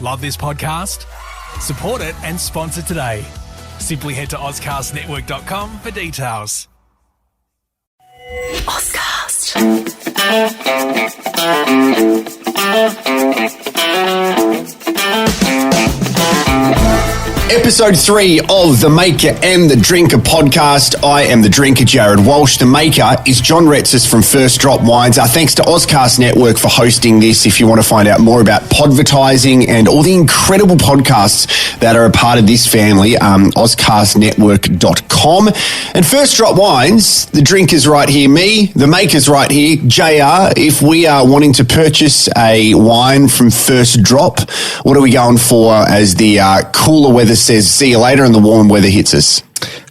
Love this podcast? Support it and sponsor today. Simply head to ozcastnetwork.com for details. Ozcast. Episode 3 of The Maker and the Drinker podcast. I am the drinker, Jared Walsh. The maker is John Retzis from First Drop Wines. Thanks to Ozcast Network for hosting this. If you want to find out more about podvertising and all the incredible podcasts that are a part of this family, ozcastnetwork.com. And First Drop Wines, the drinker's right here, me, the maker's right here, JR. If we are wanting to purchase a wine from First Drop, what are we going for as the cooler weather says see you later and the warm weather hits us?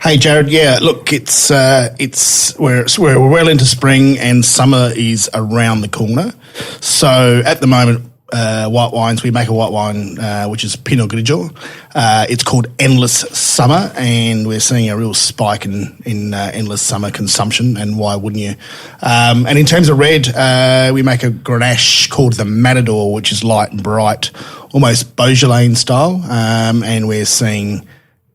Hey Jared, yeah, look, we're well into spring and summer is around the corner. So at the moment, white wines, we make a white wine which is Pinot Grigio. It's called Endless Summer, and we're seeing a real spike in endless summer consumption. And why wouldn't you? And in terms of red, we make a Grenache called the Matador, which is light and bright, almost Beaujolais style. And we're seeing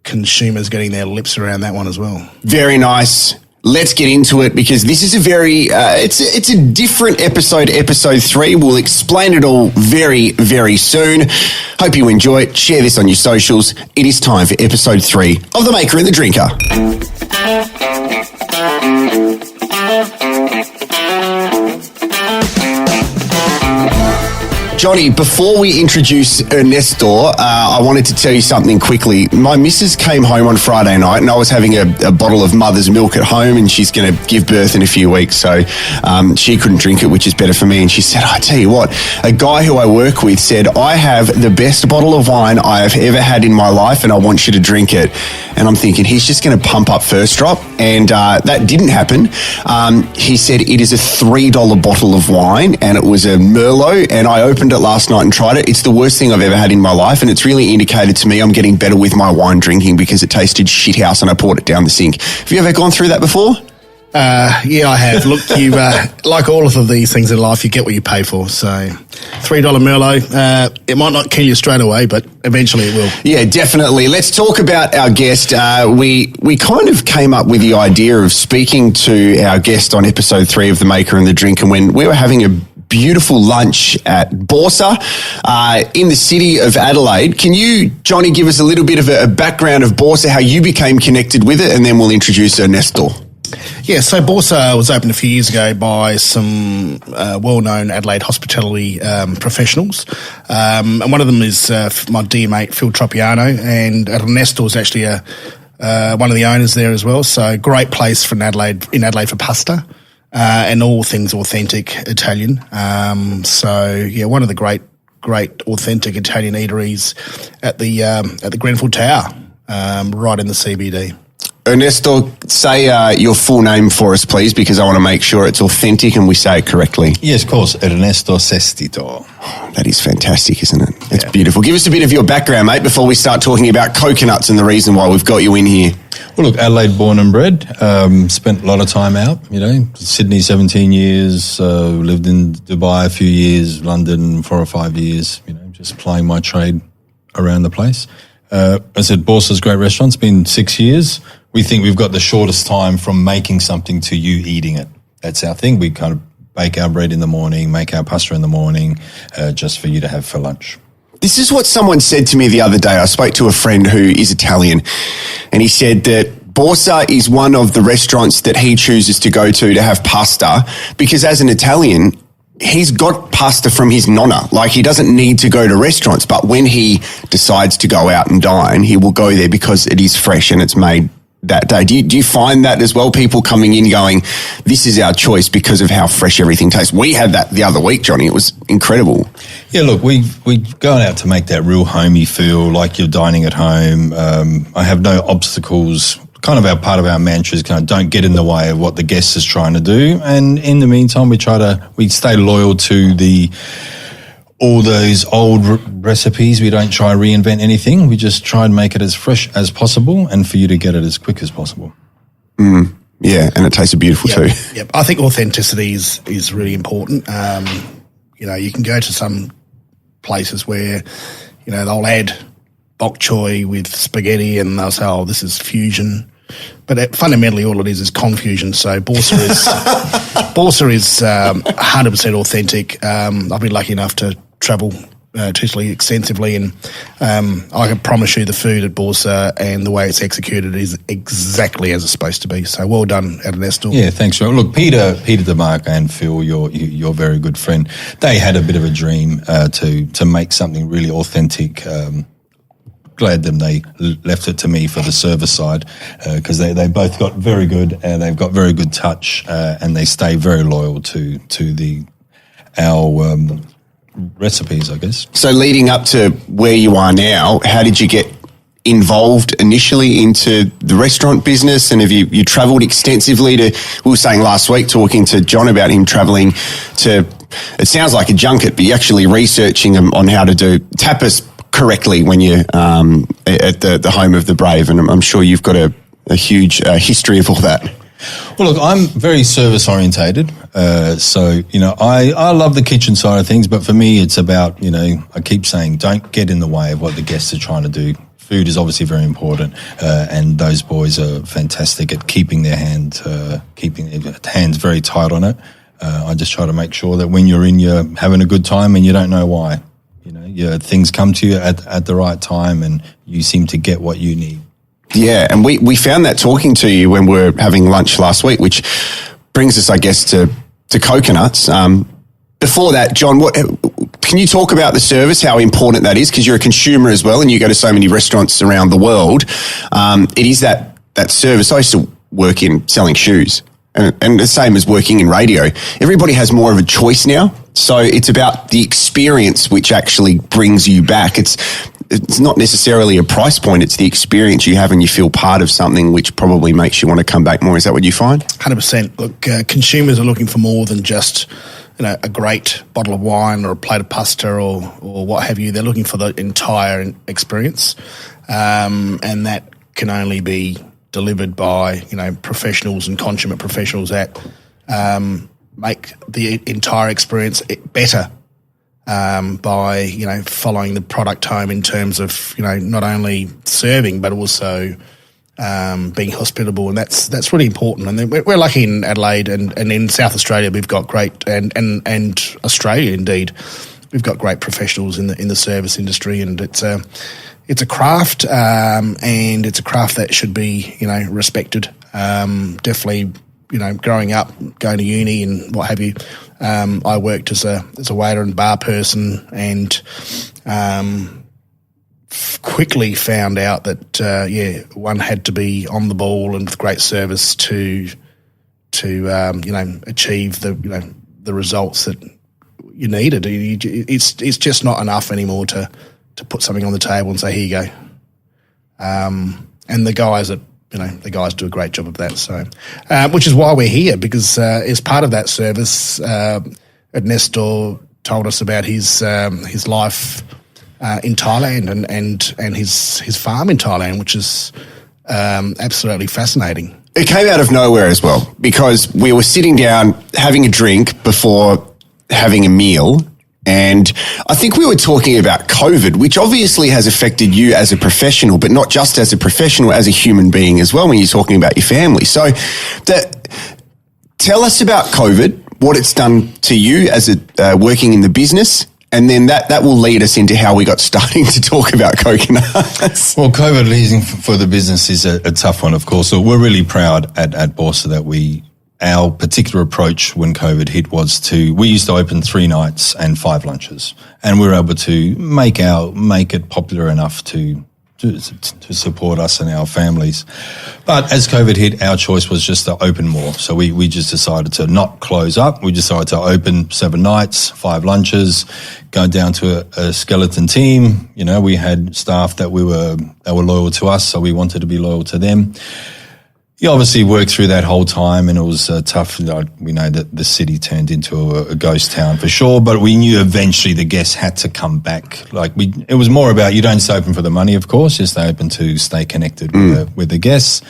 consumers getting their lips around that one as well. Very nice. Let's get into it because this is a very, it's a different episode, episode 3. We'll explain it all very, very soon. Hope you enjoy it. Share this on your socials. It is time for episode 3 of The Maker and the Drinker. Johnny, before we introduce Ernesto, I wanted to tell you something quickly. My missus came home on Friday night and I was having a bottle of mother's milk at home, and she's going to give birth in a few weeks. So she couldn't drink it, which is better for me. And she said, I tell you what, a guy who I work with said, I have the best bottle of wine I have ever had in my life and I want you to drink it. And I'm thinking, he's just going to pump up First Drop. And that didn't happen. He said it is a $3 bottle of wine and it was a Merlot, and I opened it last night and tried it. It's the worst thing I've ever had in my life, and it's really indicated to me I'm getting better with my wine drinking because it tasted shithouse and I poured it down the sink. Have you ever gone through that before? Yeah, I have. Look, you like all of these things in life, you get what you pay for. So $3 Merlot, it might not kill you straight away, but eventually it will. Yeah, definitely. Let's talk about our guest. We kind of came up with the idea of speaking to our guest on episode 3 of The Maker and the Drinker when we were having a beautiful lunch at Borsa in the city of Adelaide. Can you, Johnny, give us a little bit of a background of Borsa, how you became connected with it, and then we'll introduce Ernesto. Yeah, so Borsa was opened a few years ago by some well-known Adelaide hospitality professionals. And one of them is my dear mate, Phil Tropiano, and Ernesto is actually one of the owners there as well. So great place in Adelaide for pasta. And all things authentic Italian. So yeah, one of the great authentic Italian eateries at the Grenfell Tower, right in the CBD. Ernesto, say your full name for us, please, because I want to make sure it's authentic and we say it correctly. Yes, of course, Ernesto Sestito. That is fantastic, isn't it? It's beautiful. Give us a bit of your background, mate, before we start talking about coconuts and the reason why we've got you in here. Well, look, Adelaide born and bred, spent a lot of time out, Sydney 17 years, lived in Dubai a few years, London 4 or 5 years, just plying my trade around the place. I said Borsa's great restaurant. It's been 6 years. We think we've got the shortest time from making something to you eating it. That's our thing. We kind of bake our bread in the morning, make our pasta in the morning, just for you to have for lunch. This is what someone said to me the other day. I spoke to a friend who is Italian, and he said that Borsa is one of the restaurants that he chooses to go to have pasta because as an Italian, he's got pasta from his nonna. Like, he doesn't need to go to restaurants, but when he decides to go out and dine, he will go there because it is fresh and it's made that day. Do you find that as well? People coming in going, this is our choice because of how fresh everything tastes. We had that the other week, Johnny. It was incredible. Yeah, look, we've gone out to make that real homey feel, like you're dining at home. I have no obstacles. Kind of part of our mantra is kind of don't get in the way of what the guest is trying to do. And in the meantime, we stay loyal to all those old recipes. We don't try and reinvent anything. We just try and make it as fresh as possible and for you to get it as quick as possible. Yeah, and it tasted beautiful too. Yep. I think authenticity is really important. You can go to some places where, they'll add bok choy with spaghetti and they'll say, oh, this is fusion. But fundamentally all it is confusion. So Borsa is 100% authentic. I've been lucky enough to travel truthfully extensively, and I can promise you the food at Borsa and the way it's executed is exactly as it's supposed to be. So well done, Ernesto. Yeah, thanks, Joe. Look, Peter DeMarco and Phil, your very good friend, they had a bit of a dream to make something really authentic. Glad them they left it to me for the service side, because they both got very good, and they've got very good touch, and they stay very loyal to our recipes, I guess. So leading up to where you are now, how did you get involved initially into the restaurant business, and have you travelled extensively we were saying last week, talking to John about him travelling to, it sounds like a junket, but you're actually researching on how to do tapas correctly when you're at the home of the brave, and I'm sure you've got a huge history of all that. Well, look, I'm very service orientated, so I love the kitchen side of things, but for me it's about, I keep saying, don't get in the way of what the guests are trying to do. Food is obviously very important, and those boys are fantastic at keeping their hands very tight on it. I just try to make sure that when you're in, you're having a good time and you don't know why. Things come to you at the right time, and you seem to get what you need. Yeah, and we found that talking to you when we were having lunch last week, which brings us, I guess, to coconuts. Before that, John, can you talk about the service, how important that is? Because you're a consumer as well, and you go to so many restaurants around the world. It is that service. I used to work in selling shoes, and the same as working in radio. Everybody has more of a choice now. So it's about the experience which actually brings you back. It's not necessarily a price point. It's the experience you have and you feel part of something, which probably makes you want to come back more. Is that what you find? 100%. Look, consumers are looking for more than just a great bottle of wine or a plate of pasta or what have you. They're looking for the entire experience, and that can only be delivered by professionals and consummate professionals that make the entire experience better. By following the product home in terms of not only serving but also being hospitable, and that's really important. And we're lucky in Adelaide and in South Australia. We've got great and Australia indeed. We've got great professionals in the service industry, and it's a craft, and it's a craft that should be respected. Definitely. Growing up, going to uni and what have you, I worked as a waiter and bar person, and quickly found out that one had to be on the ball and with great service to achieve the results that you needed. It's just not enough anymore to put something on the table and say, here you go. And the guys do a great job of that. So, which is why we're here, because as part of that service, Ernesto told us about his life in Thailand and his farm in Thailand, which is absolutely fascinating. It came out of nowhere as well, because we were sitting down having a drink before having a meal. And I think we were talking about COVID, which obviously has affected you as a professional, but not just as a professional, as a human being as well, when you're talking about your family. So tell us about COVID, what it's done to you as working in the business, and then that will lead us into how we got starting to talk about coconuts. Well, COVID leading for the business is a tough one, of course. So we're really proud at Borsa that our particular approach when COVID hit was we used to open 3 nights and 5 lunches, and we were able to make it popular enough to support us and our families. But as COVID hit, our choice was just to open more. So we just decided to not close up. We decided to open 7 nights, 5 lunches, go down to a skeleton team. We had staff that were loyal to us, so we wanted to be loyal to them. You obviously worked through that whole time, and it was tough. We know that the city turned into a ghost town for sure, but we knew eventually the guests had to come back. It was more about, you don't just open for the money, of course, just open to stay connected with the guests.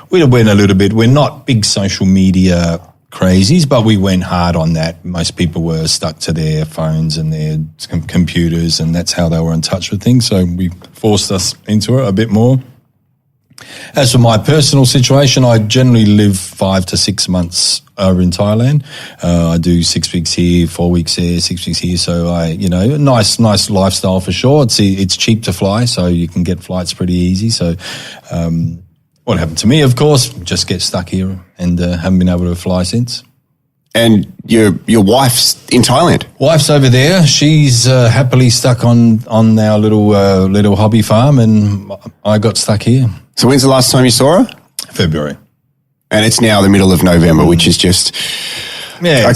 We went a little bit. We're not big social media crazies, but we went hard on that. Most people were stuck to their phones and their computers, and that's how they were in touch with things. So we forced us into it a bit more. As for my personal situation, I generally live 5 to 6 months over in Thailand. I do 6 weeks here, 4 weeks here, 6 weeks here. So nice lifestyle for sure. It's cheap to fly, so you can get flights pretty easy. So, what happened to me, of course, just get stuck here and haven't been able to fly since. And your wife's in Thailand? Wife's over there. She's happily stuck on our little hobby farm, and I got stuck here. So when's the last time you saw her? February. And it's now the middle of November, which is just... Yeah, I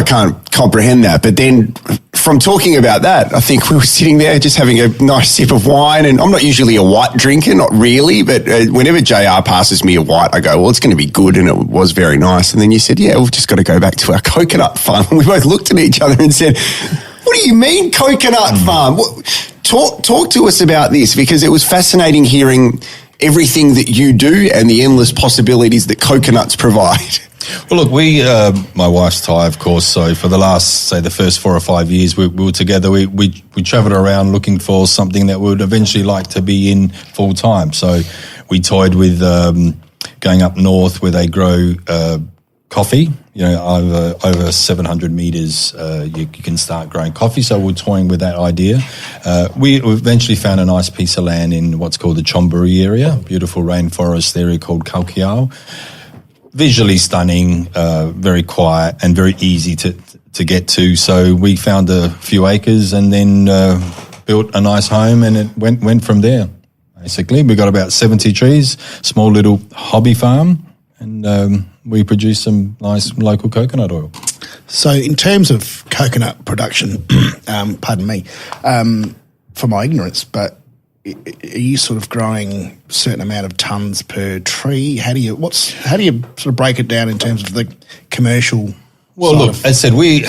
can't comprehend that. But then from talking about that, I think we were sitting there just having a nice sip of wine, and I'm not usually a white drinker, not really, but whenever JR passes me a white, I go, well, it's going to be good, and it was very nice. And then you said, yeah, we've just got to go back to our coconut farm. We both looked at each other and said, what do you mean coconut farm? Talk to us about this, because it was fascinating hearing everything that you do and the endless possibilities that coconuts provide. Well, look, my wife's Thai, of course, so for the last, say, the first 4 or 5 years we were together, we travelled around looking for something that we would eventually like to be in full time. So we toyed with going up north where they grow coffee, over 700 metres you can start growing coffee. So we're toying with that idea. We eventually found a nice piece of land in what's called the Chonburi area, beautiful rainforest area called Kalkiao. Visually stunning, very quiet and very easy to get to. So we found a few acres and then built a nice home, and it went from there. Basically, we got about 70 trees, small little hobby farm, and we produce some nice local coconut oil. So in terms of coconut production, pardon me, for my ignorance, but are you sort of growing a certain amount of tons per tree? How do you sort of break it down in terms of the commercial? Well, look, as I said, we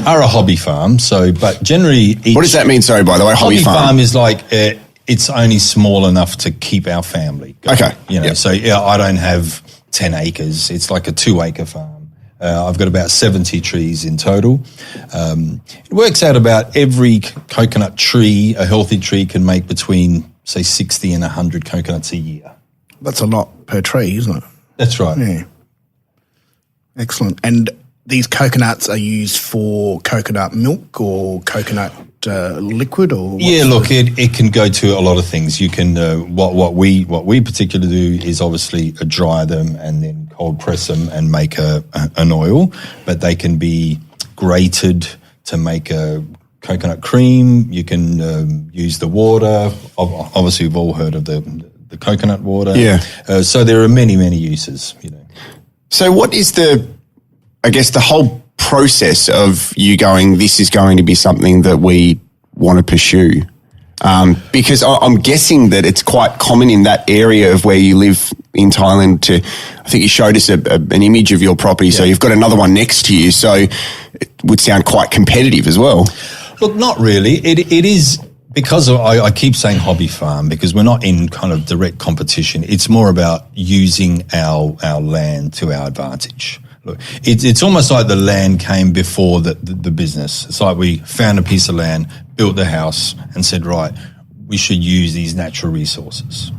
are a hobby farm. But generally, what does that mean? Sorry, by the way, hobby farm is like it's only small enough to keep our family going. Okay, Yep. So I don't have 10 acres. It's like a 2-acre farm. I've got about 70 trees in total. It works out about every coconut tree, a healthy tree, can make between, say, 60 and 100 coconuts a year. That's a lot per tree, isn't it? That's right. Yeah. Excellent. And these coconuts are used for coconut milk or coconut liquid, or it can go to a lot of things. You can what we particularly do is obviously dry them and then cold press them and make an oil, but they can be grated to make a coconut cream. You can use the water. Obviously, we've all heard of the coconut water. Yeah. So there are many uses. So what is the whole process of you going, this is going to be something that we want to pursue? Because I'm guessing that it's quite common in that area of where you live in Thailand I think you showed us an image of your property, so you've got another one next to you, so it would sound quite competitive as well. Look, not really. It is, because I keep saying hobby farm, because we're not in kind of direct competition. It's more about using our land to our advantage. Look, it's almost like the land came before the business. It's like we found a piece of land, built the house, and said, right, we should use these natural resources.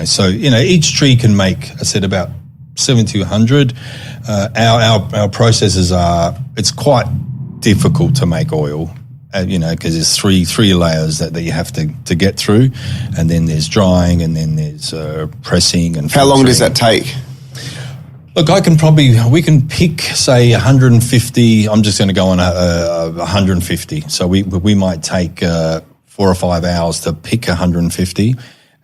So each tree can make, I said, about 70 to 100. Our processes it's quite difficult to make oil, because there's three layers that you have to get through, and then there's drying, and then there's pressing and filtering. How long does that take? Look, we can pick, say, 150. I'm just going to go on 150. So we might take 4 or 5 hours to pick 150,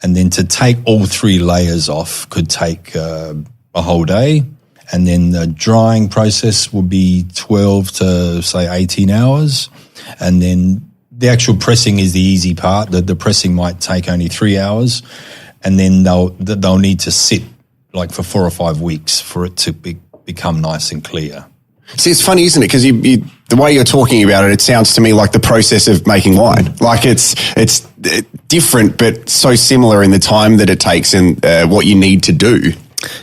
and then to take all 3 layers off could take a whole day, and then the drying process will be 12 to, say, 18 hours, and then the actual pressing is the easy part. The pressing might take only 3 hours, and then they'll need to sit like for 4 or 5 weeks for it to become nice and clear. See, it's funny, isn't it? Because the way you're talking about it, it sounds to me like the process of making wine. Like it's different, but so similar in the time that it takes and what you need to do.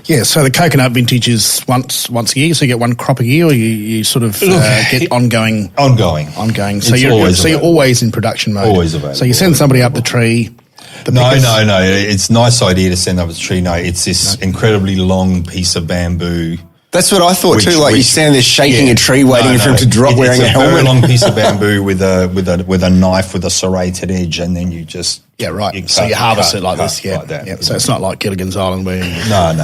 Yeah, so the coconut vintage is once a year, so you get one crop a year, or you sort of get ongoing. Ongoing. So you're always in production mode. Always available. So you send somebody up the tree. No. It's a nice idea to send up the tree. No, it's this incredibly long piece of bamboo. That's what I thought too. Like you stand there shaking a tree, waiting for him to drop, wearing a helmet. It's a very long piece of bamboo with a knife with a serrated edge, and then you just So you harvest it like this, like that. Yep. So it's not like Gilligan's Island where no.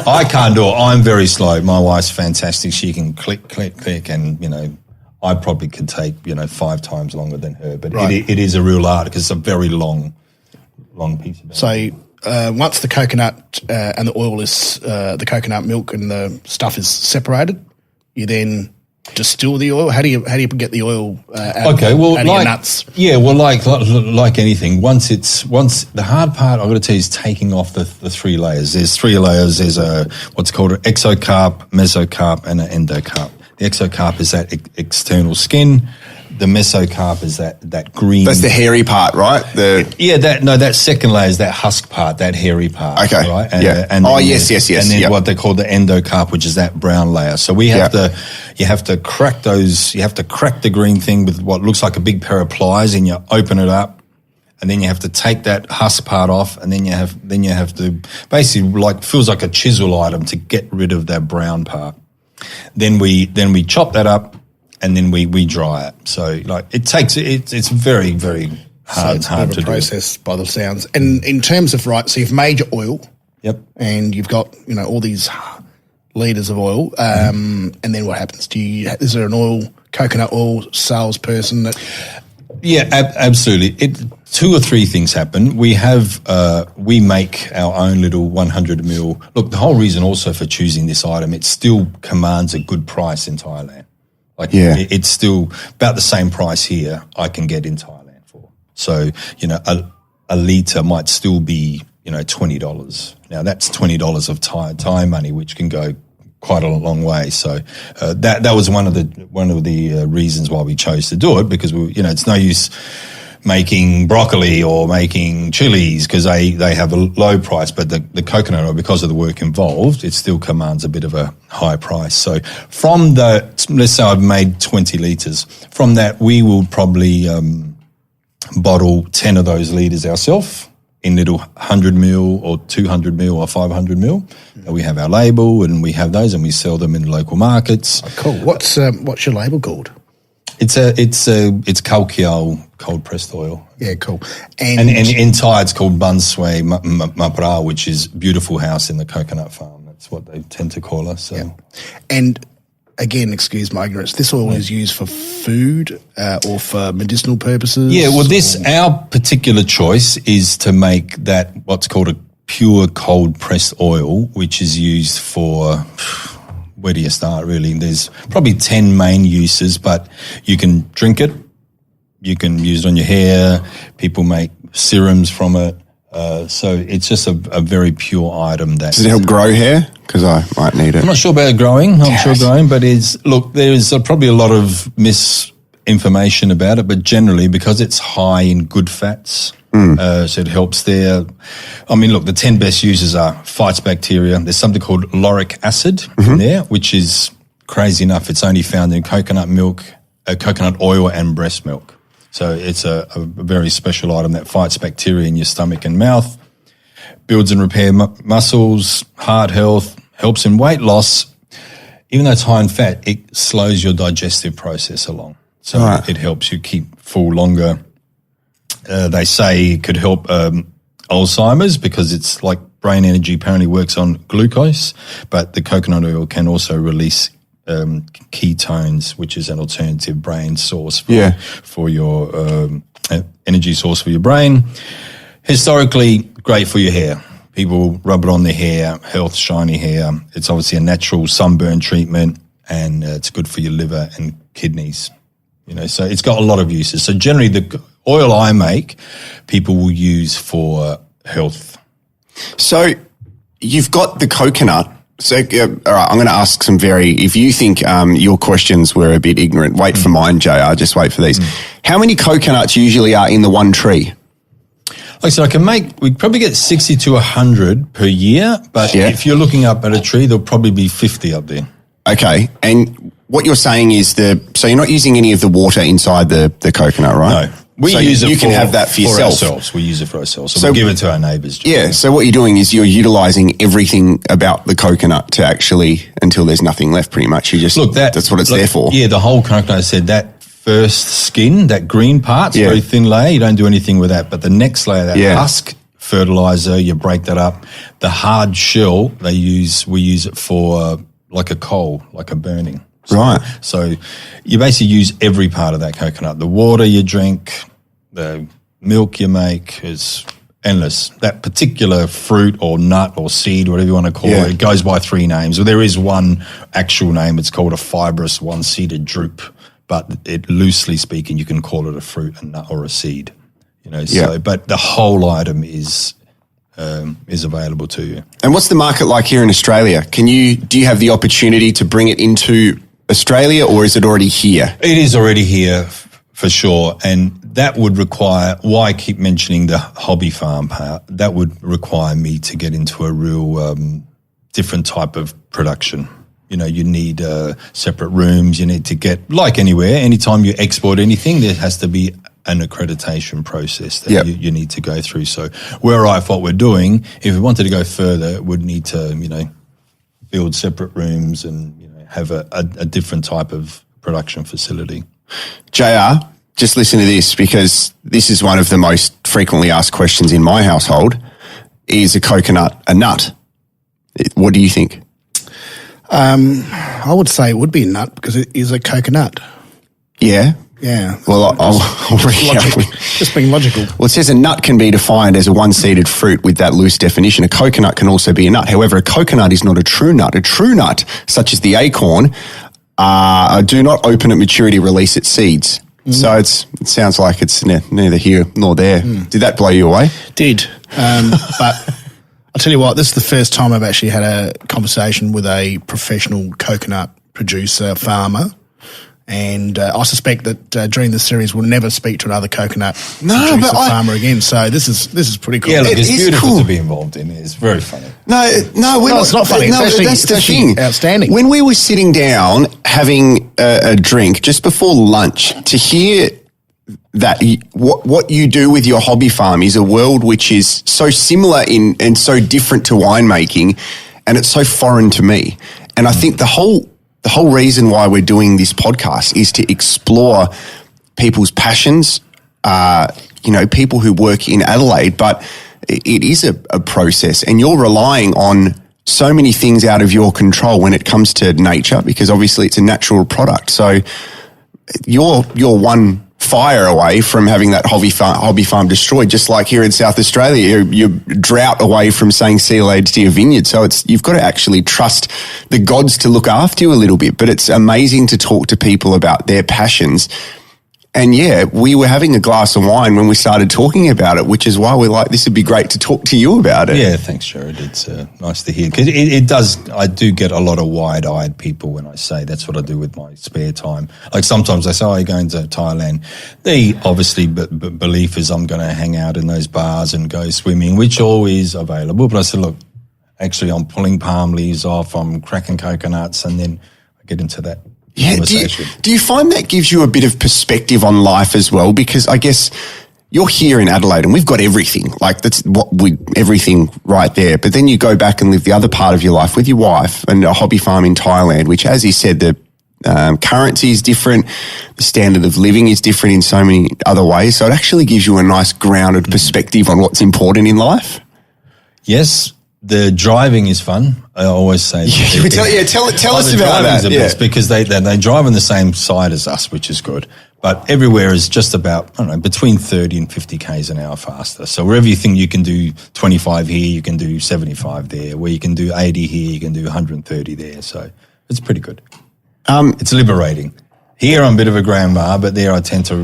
I can't do it. I'm very slow. My wife's fantastic. She can click, and I probably could take 5 times longer than her. But it is a real art because it's a very long piece of bamboo. So. Once the coconut and the oil is the coconut milk and the stuff is separated, you then distill the oil. How do you get the oil out of your nuts? Yeah, well, like anything, once the hard part I've got to tell you is taking off the 3 layers. There's 3 layers. There's what's called an exocarp, mesocarp, and an endocarp. The exocarp is that external skin. The mesocarp is that green. That's the hairy part, right? That second layer is that husk part, that hairy part. Okay. Right. Yes. And then what they call the endocarp, which is that brown layer. So you have to crack those. You have to crack the green thing with what looks like a big pair of pliers, and you open it up, and then you have to take that husk part off, and then you have to basically feels like a chisel item to get rid of that brown part. Then we chop that up. And then we dry it. So it's very, very hard to do. Process by the sounds. And in terms of so you've made your oil. Yep. And you've got all these litres of oil. And then what happens? Is there an coconut oil salesperson that? Yeah, absolutely. 2 or 3 things happen. We make our own little 100 ml. Look, the whole reason also for choosing this item, it still commands a good price in Thailand. It's still about the same price here I can get in Thailand for. So, a litre might still be, $20. Now that's $20 of Thai money, which can go quite a long way. So, that was one of the reasons why we chose to do it, because it's no use making broccoli or making chilies because they have a low price, but the coconut oil, because of the work involved, it still commands a bit of a high price. So from let's say I've made 20 litres. From that, we will probably bottle 10 of those litres ourselves in little 100 ml or 200 ml or 500 ml. We have our label and we have those and we sell them in local markets. Oh, cool. What's your label called? It's Kalkiao cold pressed oil. Yeah, cool. And in Thai it's called Bansway Mapra, which is beautiful house in the coconut farm. That's what they tend to call us. So. Yeah. And again, excuse my ignorance, this oil is used for food or for medicinal purposes? Yeah, well our particular choice is to make that what's called a pure cold pressed oil, which is used for... Where do you start, really? There's probably 10 main uses, but you can drink it. You can use it on your hair. People make serums from it. So it's just a very pure item. Does it help grow hair? Because I might need it. I'm not sure about growing. But there's probably a lot of misinformation about it, but generally because it's high in good fats, so it helps there. I mean, look, the 10 best uses are fights bacteria. There's something called lauric acid in there, which is crazy enough. It's only found in coconut milk, coconut oil and breast milk. So it's a very special item that fights bacteria in your stomach and mouth, builds and repair muscles, heart health, helps in weight loss. Even though it's high in fat, it slows your digestive process along. So it helps you keep full longer. They say it could help Alzheimer's because it's like brain energy apparently works on glucose, but the coconut oil can also release ketones, which is an alternative brain source for your energy source for your brain. Historically, great for your hair. People rub it on their hair, health, shiny hair. It's obviously a natural sunburn treatment, and it's good for your liver and kidneys. So it's got a lot of uses. So generally, the oil I make, people will use for health. So you've got the coconut. So, all right, I'm going to ask some if you think your questions were a bit ignorant, wait for mine, JR, just wait for these. How many coconuts usually are in the one tree? Like, so we'd probably get 60 to 100 per year, but if you're looking up at a tree, there'll probably be 50 up there. Okay. And what you're saying is so you're not using any of the water inside the coconut, right? No. We use it you can have that for yourself. Ourselves. We use it for ourselves. So we give it to our neighbours. Yeah. So what you're doing is you're utilising everything about the coconut to actually, until there's nothing left pretty much. You just, that's what it's there for. Yeah, the whole coconut, I said that first skin, that green part's very thin layer. You don't do anything with that. But the next layer, that husk, fertilizer, you break that up. The hard shell, we use it for like a coal, like a burning. Right. So you basically use every part of that coconut. The water you drink, the milk you make is endless. That particular fruit or nut or seed, whatever you want to call it goes by 3 names. Well, there is one actual name. It's called a fibrous one-seeded drupe. But loosely speaking, you can call it a fruit, a nut, or a seed. So, but the whole item is available to you. And what's the market like here in Australia? Do you have the opportunity to bring it into Australia, or is it already here? It is already here for sure, and that would require. Why I keep mentioning the hobby farm part? That would require me to get into a real different type of production. You need separate rooms. You need to get, like anywhere, anytime you export anything, there has to be an accreditation process that you need to go through. So what we're doing, if we wanted to go further, would need to, build separate rooms and, have a different type of production facility. JR, just listen to this, because this is one of the most frequently asked questions in my household. Is a coconut a nut? What do you think? I would say it would be a nut because it is a coconut. Yeah? Yeah. Well, I'll read out. Just being logical. Well, it says a nut can be defined as a one-seeded fruit with that loose definition. A coconut can also be a nut. However, a coconut is not a true nut. A true nut, such as the acorn, do not open at maturity, release its seeds. So it sounds like it's neither here nor there. Did that blow you away? Did. But I'll tell you what, this is the first time I've actually had a conversation with a professional coconut producer, farmer. And I suspect that during this series we'll never speak to another coconut producer farmer again. So this is pretty cool. Yeah, look, it's beautiful to be involved in. It's very funny. No, it's not funny. That's the thing. Outstanding. When we were sitting down having a drink just before lunch, to hear that what you do with your hobby farm is a world which is so similar and so different to winemaking, and it's so foreign to me. And I think the whole reason why we're doing this podcast is to explore people's passions, people who work in Adelaide, but it is a process, and you're relying on so many things out of your control when it comes to nature, because obviously it's a natural product. So you're one fire away from having that hobby farm destroyed, just like here in South Australia, you're drought away from saying see you later to your vineyard. So you've got to actually trust the gods to look after you a little bit. But it's amazing to talk to people about their passions. And we were having a glass of wine when we started talking about it, which is why we're like, this would be great to talk to you about it. Yeah, thanks, Jared. It's nice to hear. Because it does, I do get a lot of wide-eyed people when I say that's what I do with my spare time. Like sometimes they say, you're going to Thailand. The obviously belief is I'm going to hang out in those bars and go swimming, which always available. But I said, look, actually I'm pulling palm leaves off, I'm cracking coconuts, and then I get into that. Yeah, do you find that gives you a bit of perspective on life as well? Because I guess you're here in Adelaide and we've got everything. Like that's everything right there. But then you go back and live the other part of your life with your wife and a hobby farm in Thailand, which, as you said, the currency is different, the standard of living is different in so many other ways. So it actually gives you a nice grounded perspective on what's important in life. Yes. The driving is fun. I always say. Tell us about that. The best because they drive on the same side as us, which is good. But everywhere is just about, I don't know, between 30 and 50 k's an hour faster. So wherever you think you can do 25 here, you can do 75 there. Where you can do 80 here, you can do 130 there. So it's pretty good. It's liberating. Here I'm a bit of a grandma, but there I tend to,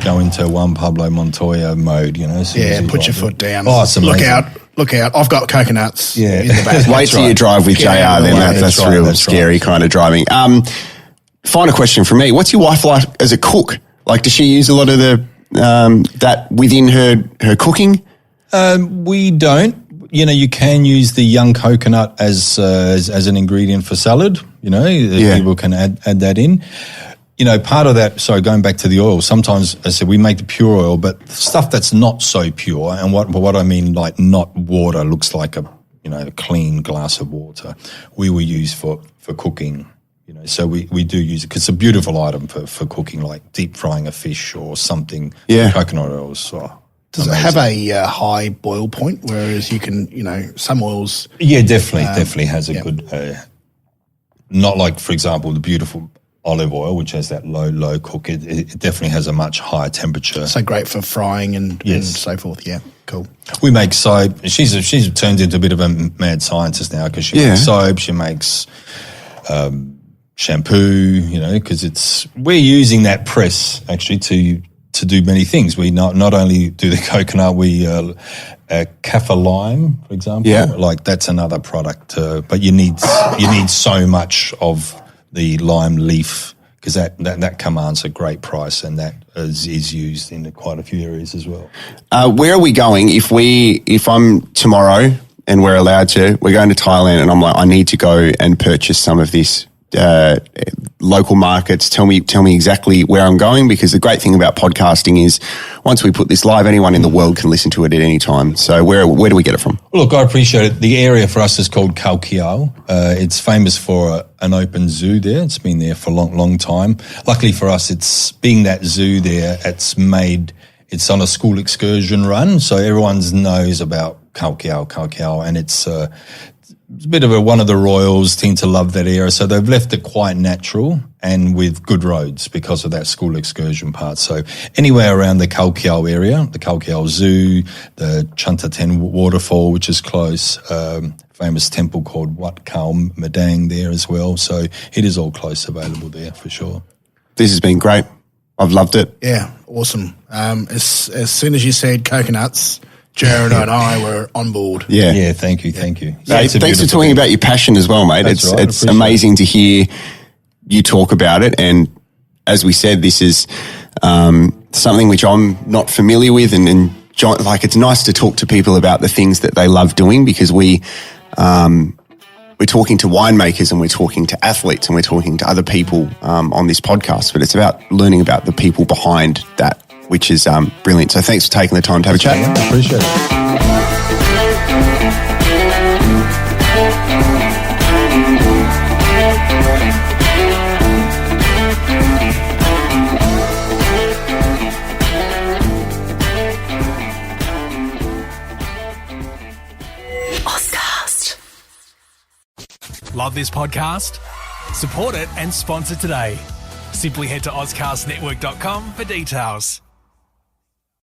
go into Juan Pablo Montoya mode, So put your foot down. Oh, it's amazing. Look out. I've got coconuts in the back. Wait till you drive with JR, then that's real scary kind of driving. Final question from me. What's your wife like as a cook? Like, does she use a lot of the that within her cooking? We don't. You can use the young coconut as an ingredient for salad. People can add that in. Part of that, so going back to the oil, sometimes, as I said, we make the pure oil, but stuff that's not so pure, and what I mean, like not water, looks like a clean glass of water, we will use for cooking. So we do use it because it's a beautiful item for cooking, like deep frying a fish or something. Yeah. Coconut oils. Does it have a high boil point, whereas you can, some oils... Yeah, definitely has a good... not like, for example, the beautiful olive oil, which has that low cook. It definitely has a much higher temperature. So great for frying and so forth. Yeah, cool. We make soap. She's turned into a bit of a mad scientist now because she makes soap. She makes shampoo. Because we're using that press actually to do many things. We not only do the coconut, we kaffir lime, for example. Yeah. Like that's another product. But you need so much of the lime leaf because that commands a great price, and that is used in quite a few areas as well. Where are we going if I'm tomorrow and we're allowed to? We're going to Thailand, and I'm like, I need to go and purchase some of this. Local markets. Tell me exactly where I'm going, because the great thing about podcasting is once we put this live, anyone in the world can listen to it at any time. So where do we get it from? Look, I appreciate it. The area for us is called Khao Kiao. It's famous for an open zoo there. It's been there for a long time. Luckily for us, it's being that zoo there. It's on a school excursion run, so everyone knows about Khao Kiao, and it's a bit of one of the royals tend to love that area, so they've left it quite natural and with good roads because of that school excursion part. So anywhere around the Khao Kiao area, the Khao Kiao Zoo, the Chantaten waterfall, which is close, famous temple called Wat Khao Madang there as well. So it is all close, available there for sure. This has been great. I've loved it. Yeah, awesome. As soon as you said coconuts, Jared and I were on board. Yeah. Thank you. Thanks for talking about your passion as well, mate. That's it's amazing to hear you talk about it. And as we said, this is something which I'm not familiar with, and it's nice to talk to people about the things that they love doing, because we're talking to winemakers and we're talking to athletes and we're talking to other people on this podcast, but it's about learning about the people behind that, which is brilliant. So thanks for taking the time to have a chat. I appreciate it. Love this podcast? Support it and sponsor today. Simply head to ozcastnetwork.com for details.